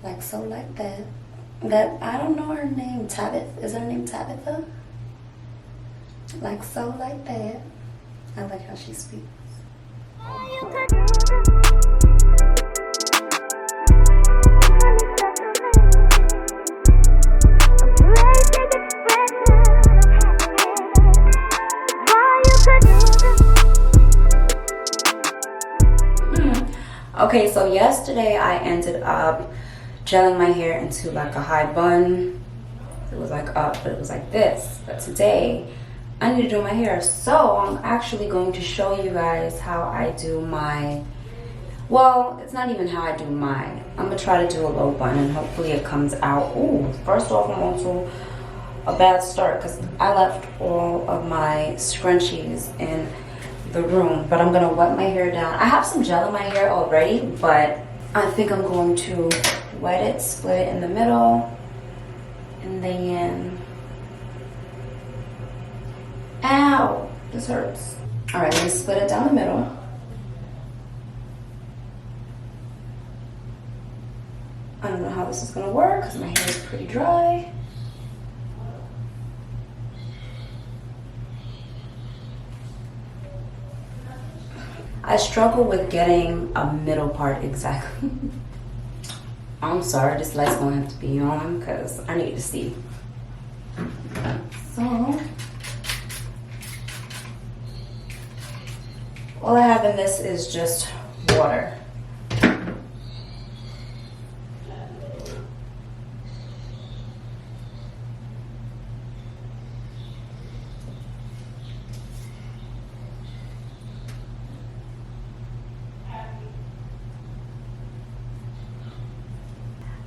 Like so, like that. That, I don't know her name. Tabitha? Is her name Tabitha? Like so, like that. I like how she speaks. Okay, so yesterday I ended up gelling my hair into like a high bun. It was like up, but it was like this. But today I need to do my hair, so I'm actually going to show you guys how I do my, well, it's not even how I do mine. I'm gonna try to do a low bun and hopefully it comes out. Ooh, first off, I'm on to a bad start because I left all of my scrunchies in the room, but I'm gonna wet my hair down. I have some gel in my hair already, but I think I'm going to wet it, split it in the middle, and then, ow, this hurts. All right, let me split it down the middle. I don't know how this is gonna work because my hair is pretty dry. I struggle with getting a middle part exactly. I'm sorry, this light's gonna have to be on because I need to see. So, all I have in this is just water.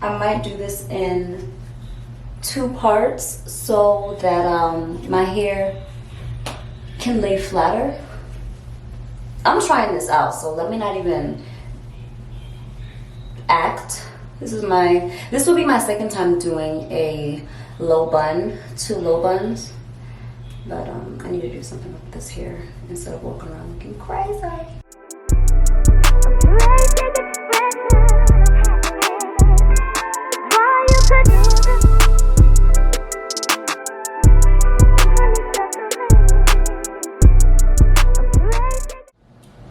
I might do this in 2 parts so that my hair can lay flatter. I'm trying this out, so let me not even act. This will be my second time doing a low bun, 2 low buns. But I need to do something with this hair instead of walking around looking crazy.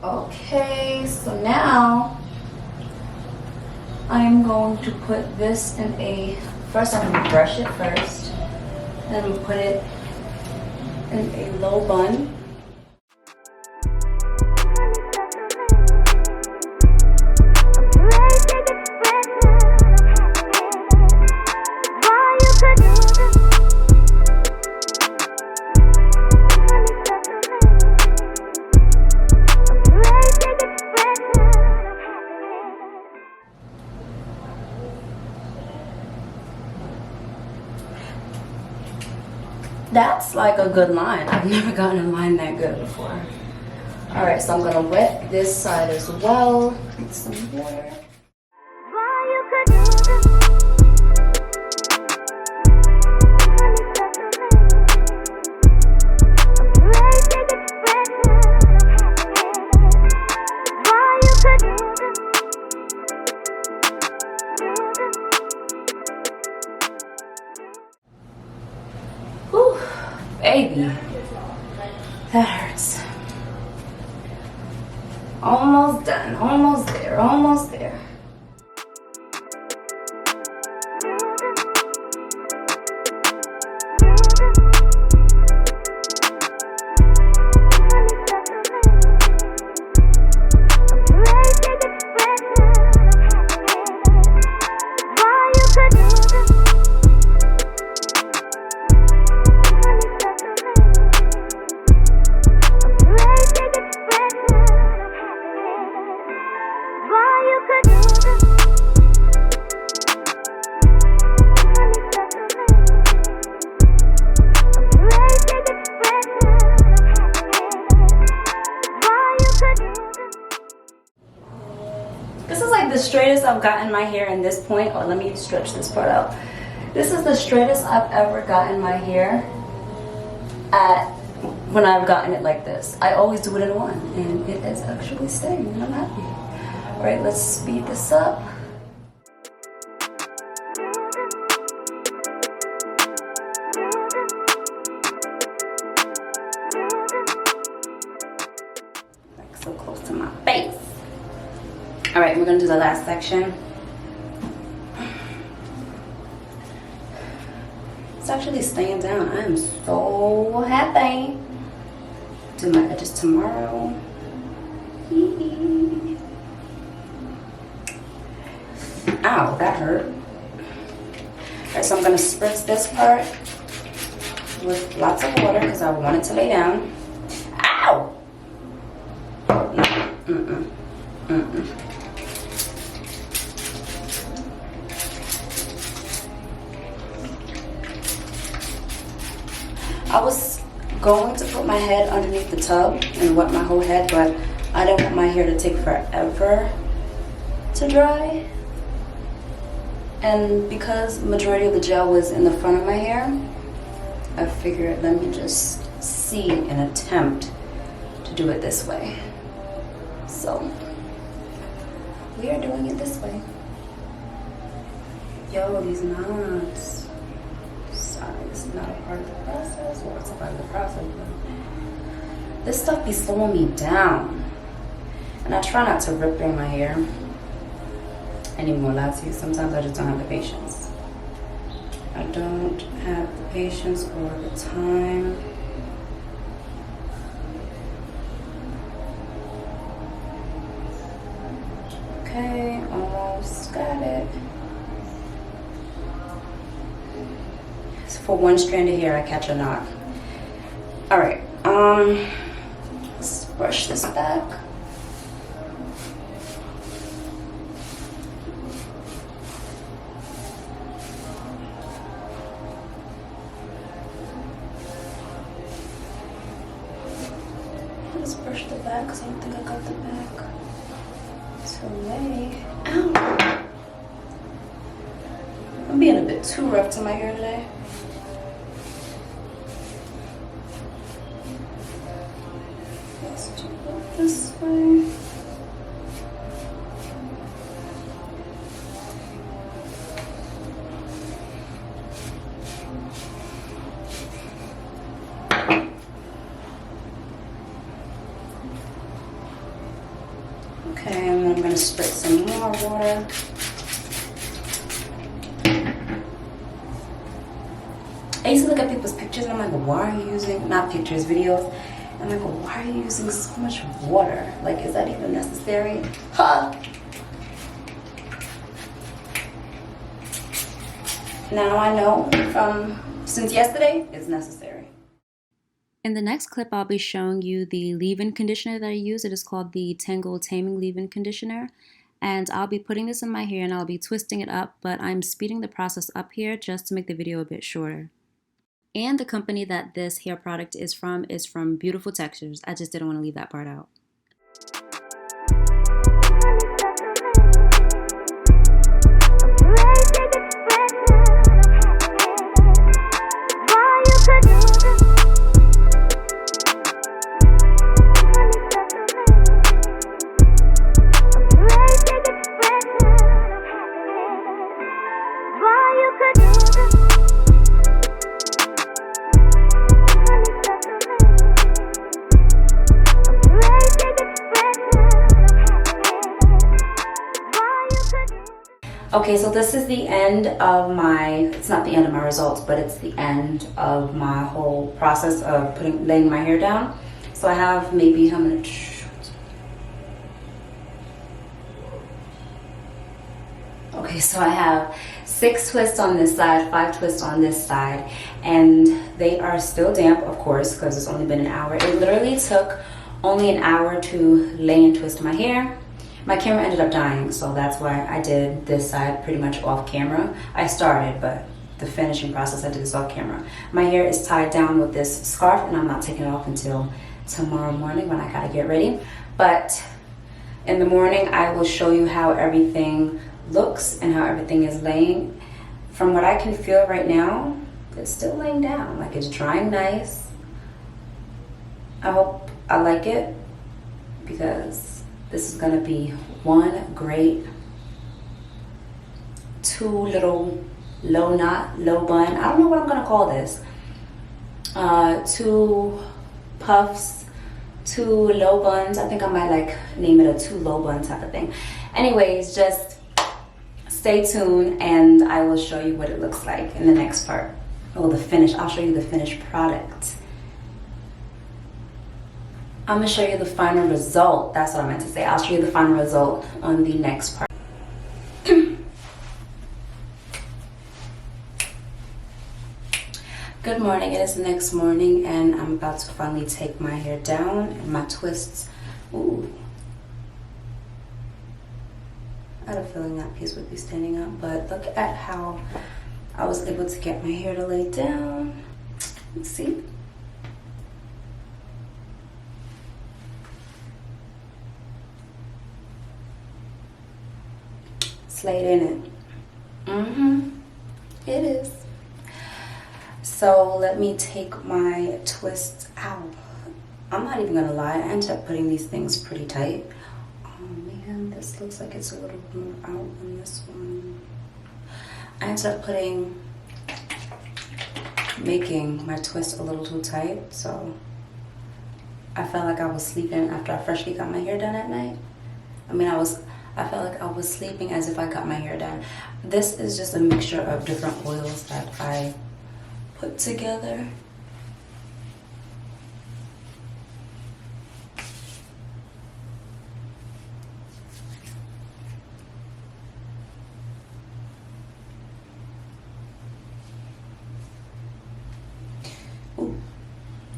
Okay, so now I'm going to put this in first I'm going to brush it first, then I'm going to put it in a low bun. That's like a good line. I've never gotten a line that good before. All right, so I'm gonna wet this side as well with some water. Baby, that hurts. Almost done, almost there, almost there. This is like the straightest I've gotten my hair in this point. Oh, let me stretch this part out. This is the straightest I've ever gotten my hair when I've gotten it like this. I always do it in one, and it is actually staying, and I'm happy. All right, let's speed this up. All right, we're gonna do the last section. It's actually staying down. I am so happy. Do my edges tomorrow. Ow, that hurt. Alright, so I'm gonna spritz this part with lots of water because I want it to lay down. Ow! I was going to put my head underneath the tub and wet my whole head, but I didn't want my hair to take forever to dry. And because majority of the gel was in the front of my hair, I figured let me just see and attempt to do it this way. So we are doing it this way. Yo, these knots. Sorry, this is not a part of the process. Well, it's a part of the process, but this stuff be slowing me down. And I try not to rip through my hair anymore. Last year, sometimes I just don't have the patience. I don't have the patience or the time. Okay, almost got it. So for one strand of hair, I catch a knot. All right, let's brush this back. Let's brush the back because I don't think I got the back to lay. Ow! I'm being a bit too rough to my hair today. Let's do it this way. Okay, and then I'm going to spritz some more water. I used to look at people's pictures and I'm like, why are you using, not pictures, videos. I'm like, why are you using so much water? Like, is that even necessary? Huh? Now I know since yesterday, it's necessary. In the next clip, I'll be showing you the leave-in conditioner that I use. It is called the Tangle Taming Leave-In Conditioner. And I'll be putting this in my hair and I'll be twisting it up, but I'm speeding the process up here just to make the video a bit shorter. And the company that this hair product is from Beautiful Textures. I just didn't want to leave that part out. Okay, so this is the end of it's not the end of my results, but it's the end of my whole process of laying my hair down. So I have maybe, how many? Okay, so I have 6 twists on this side, 5 twists on this side, and they are still damp, of course, because it's only been an hour. It literally took only an hour to lay and twist my hair. My camera ended up dying, so that's why I did this side pretty much off camera. I started, but the finishing process, I did this off camera. My hair is tied down with this scarf, and I'm not taking it off until tomorrow morning when I gotta get ready. But in the morning, I will show you how everything looks and how everything is laying. From what I can feel right now, it's still laying down. Like, it's drying nice. I hope I like it, because this is gonna be one great, 2 little low knot, low bun. I don't know what I'm gonna call this. 2 puffs, 2 low buns. I think I might like name it a 2 low bun type of thing. Anyways, just stay tuned and I will show you what it looks like in the next part. Oh, the finish. I'll show you the finished product. I'm gonna show you the final result. That's what I meant to say. I'll show you the final result on the next part. Good morning. It is the next morning and I'm about to finally take my hair down and my twists. Ooh. I had a feeling that piece would be standing up, but look at how I was able to get my hair to lay down. Let's see. Slayed in it. It is. So let me take my twists out. I'm not even gonna lie, I ended up putting these things pretty tight. Oh man, this looks like it's a little more out than this one. I ended up making my twist a little too tight, so I felt like I was sleeping after I freshly got my hair done at night. I felt like I was sleeping as if I got my hair done. This is just a mixture of different oils that I put together. Ooh,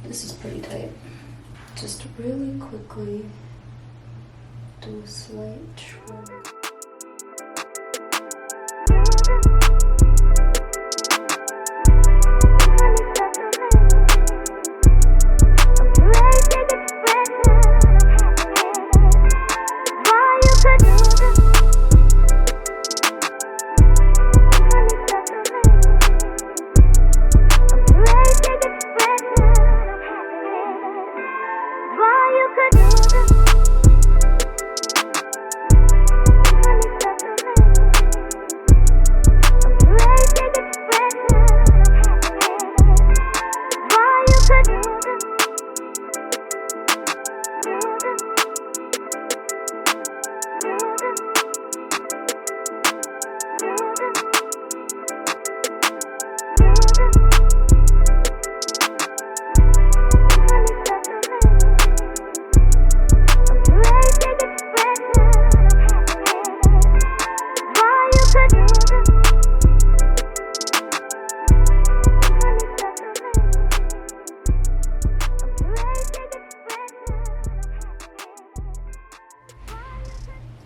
this is pretty tight. Just really quickly do a slight trim.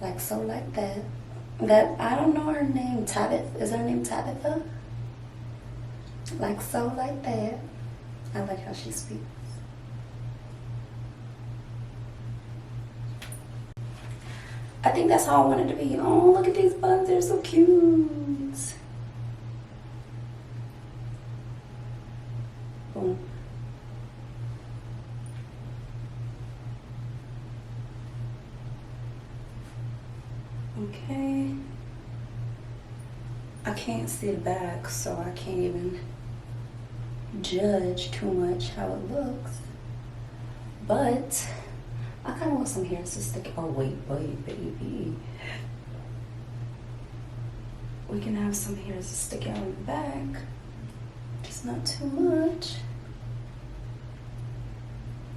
Like so, like that. That, I don't know her name, Tabitha. Is her name Tabitha? Like so, like that. I like how she speaks. I think that's how I want it to be. Oh, look at these buns. They're so cute. Boom. Okay. I can't see the back, so I can't even judge too much how it looks. But I kind of want some hairs to stick. Oh, wait, baby. We can have some hairs to stick out in the back. Just not too much.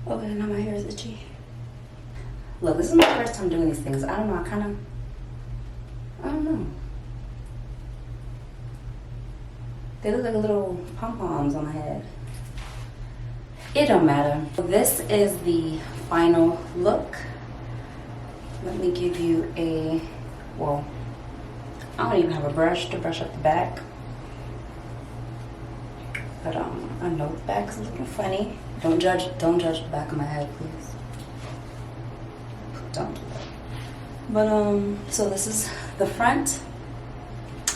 Okay, now my hair is itchy. Look, this is my first time doing these things. I don't know, I don't know. They look like little pom-poms on my head. It don't matter. This is the final look. Let me give you a, well, I don't even have a brush to brush up the back. But I know the back is looking funny. Don't judge the back of my head, please. Don't do that. But so this is the front.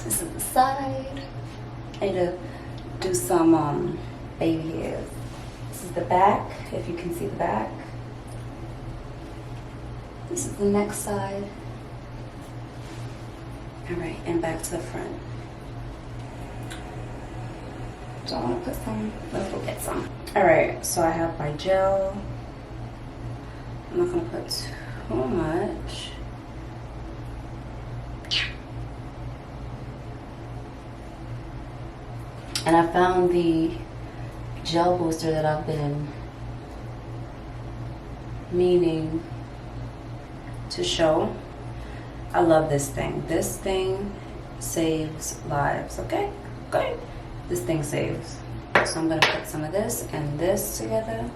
This is the side. I need to do some baby hairs. This is the back, if you can see the back. This is the next side. All right, and back to the front. So I want to put some, let's go get some. All right, so I have my gel. I'm not gonna put too much. And I found the gel booster that I've been meaning to show. I love this thing. This thing saves lives, okay? Okay. This thing saves. So I'm gonna put some of this and this together.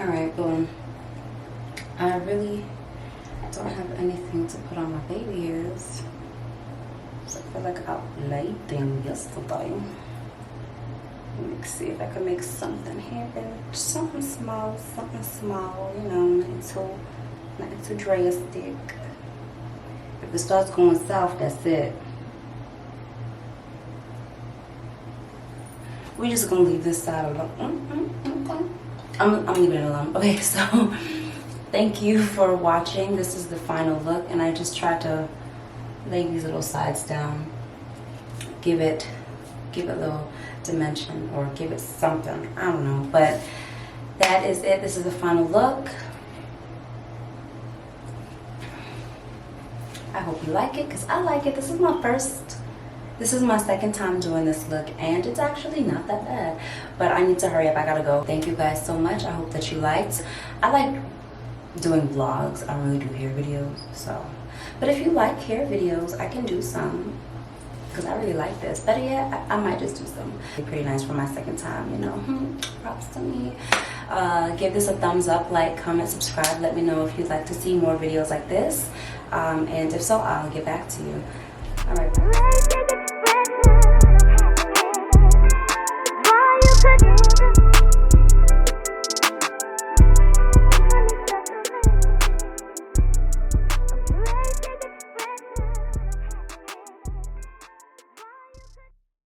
Alright, boom. I really don't have anything to put on my baby hairs. So I feel like I laid them yesterday. Let me see if I can make something happen. Something small, you know, nothing too drastic. If it starts going south, that's it. We're just gonna leave this side alone. Okay. I'm leaving it alone. Okay, so thank you for watching. This is the final look, and I just tried to lay these little sides down, give it a little dimension, or give it something. I don't know, but that is it. This is the final look. I hope you like it, because I like it. This is my second time doing this look, and it's actually not that bad. But I need to hurry up. I gotta go. Thank you guys so much. I hope that you liked. I like doing vlogs. I don't really do hair videos, so. But if you like hair videos, I can do some, because I really like this. Better yet, I might just do some. Pretty nice for my second time, you know. Props to me. Give this a thumbs up, like, comment, subscribe. Let me know if you'd like to see more videos like this. And if so, I'll get back to you. All right.